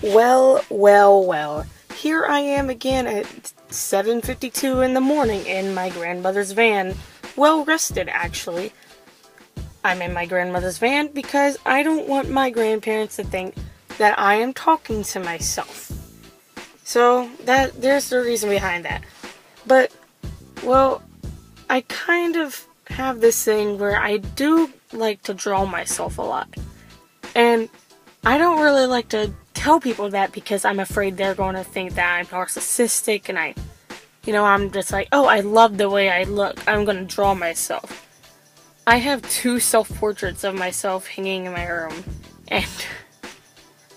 Well, well, well. Here I am again at 7:52 in the morning in my grandmother's van. Well rested, actually. I'm in my grandmother's van because I don't want my grandparents to think that I am talking to myself. So, there's the reason behind that. But, well, I kind of have this thing where I do like to draw myself a lot. And I don't really like to tell people that because I'm afraid they're going to think that I'm narcissistic and I'm just like, oh, I love the way I look. I'm going to draw myself. I have 2 self-portraits of myself hanging in my room. And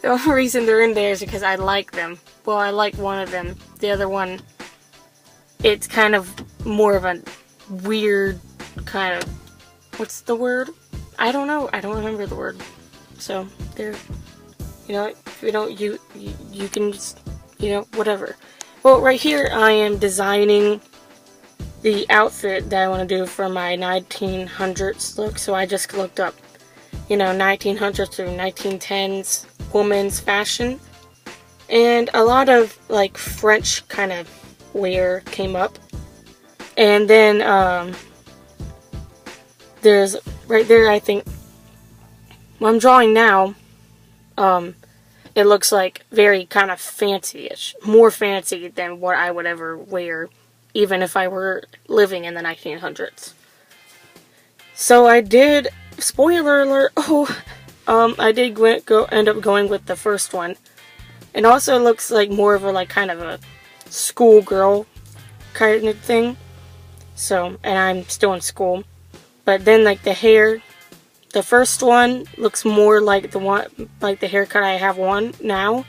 the only reason they're in there is because I like them. Well, I like one of them. The other one, it's kind of more of a weird kind of, what's the word? I don't know. I don't remember the word. So, there, if you don't, you can just, whatever. Well, right here I am designing the outfit that I want to do for my 1900s look. So I just looked up, 1900s through 1910s women's fashion. And a lot of, like, French kind of wear came up. And then, there's, right there, I think, what I'm drawing now, it looks like very kind of fancy-ish. More fancy than what I would ever wear, even if I were living in the 1900s. So I did, spoiler alert, I did end up going with the first one. It also looks like more of a, kind of a schoolgirl kind of thing. So, and I'm still in school. But then, the hair, the first one looks more like the haircut I have on now.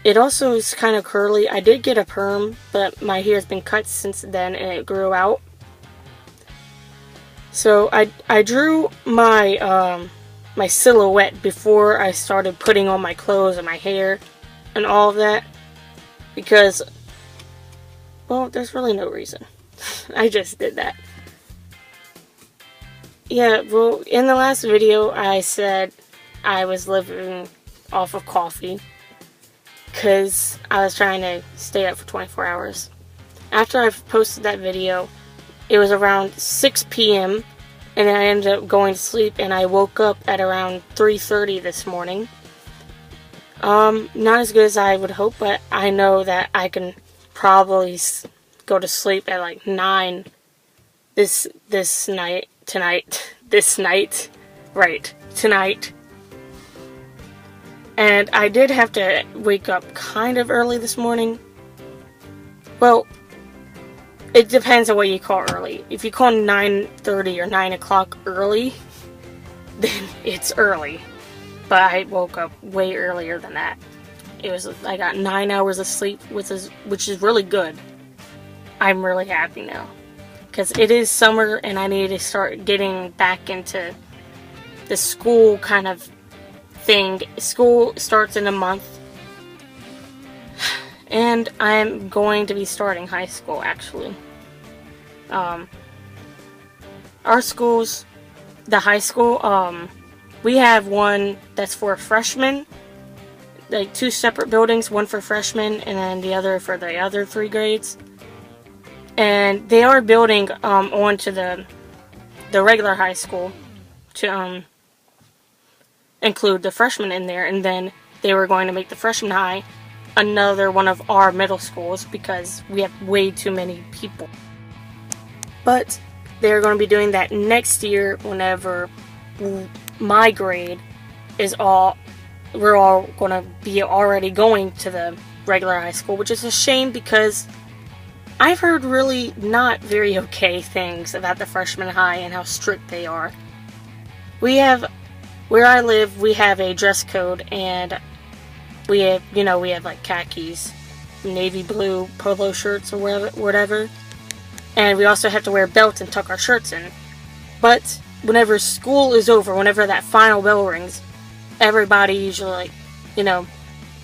It also is kind of curly. I did get a perm, but my hair's been cut since then and it grew out. So I drew my my silhouette before I started putting on my clothes and my hair and all of that, because, well, there's really no reason. I just did that. Yeah, well, in the last video I said I was living off of coffee because I was trying to stay up for 24 hours. After I posted that video, it was around 6 p.m. and then I ended up going to sleep, and I woke up at around 3:30 this morning. Not as good as I would hope, but I know that I can probably go to sleep at like 9 this night. Tonight. And I did have to wake up kind of early this morning. Well, it depends on what you call early. If you call 9:30 or 9 o'clock early, then it's early. But I woke up way earlier than that. I got 9 hours of sleep, which is really good. I'm really happy now. Because it is summer and I need to start getting back into the school kind of thing. School starts in a month. And I'm going to be starting high school, actually. Our schools, the high school, we have one that's for freshmen. Like 2 separate buildings, one for freshmen and then the other for the other 3 grades. And they are building onto the regular high school to include the freshmen in there, and then they were going to make the freshman high another one of our middle schools because we have way too many people. But they're going to be doing that next year whenever my grade is we're all going to be already going to the regular high school, which is a shame because I've heard really not very okay things about the freshman high and how strict they are. Where I live, we have a dress code, and we have like khakis, navy blue polo shirts or whatever. And we also have to wear belts and tuck our shirts in. But whenever school is over, whenever that final bell rings, everybody usually,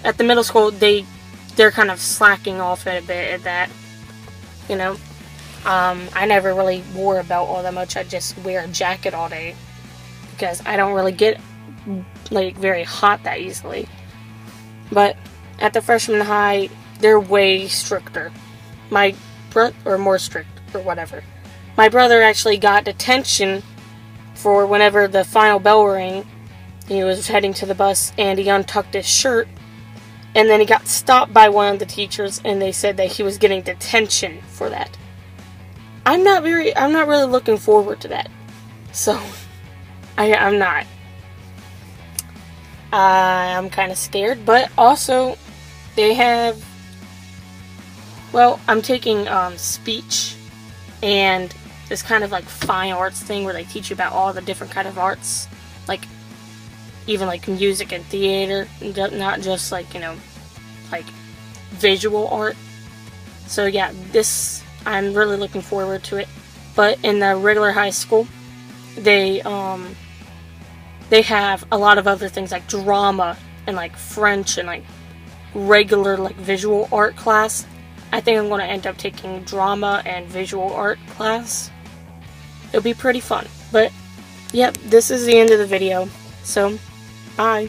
at the middle school, they're kind of slacking off a bit at that. I never really wore a belt all that much. I just wear a jacket all day because I don't really get very hot that easily. But at the freshman high, they're way stricter. Or more strict, or whatever. My brother actually got detention for whenever the final bell rang. He was heading to the bus and he untucked his shirt. And then he got stopped by one of the teachers and they said that he was getting detention for that. I'm not really looking forward to that. So, I'm not. I'm kind of scared, but also they have, well, I'm taking speech and this kind of like fine arts thing where they teach you about all the different kind of arts, like even like music and theater, not just like, like visual art. So yeah, I'm really looking forward to it. But in the regular high school, they have a lot of other things like drama and like French and like regular like visual art class. I think I'm going to end up taking drama and visual art class. It'll be pretty fun. But yep, this is the end of the video. So, bye.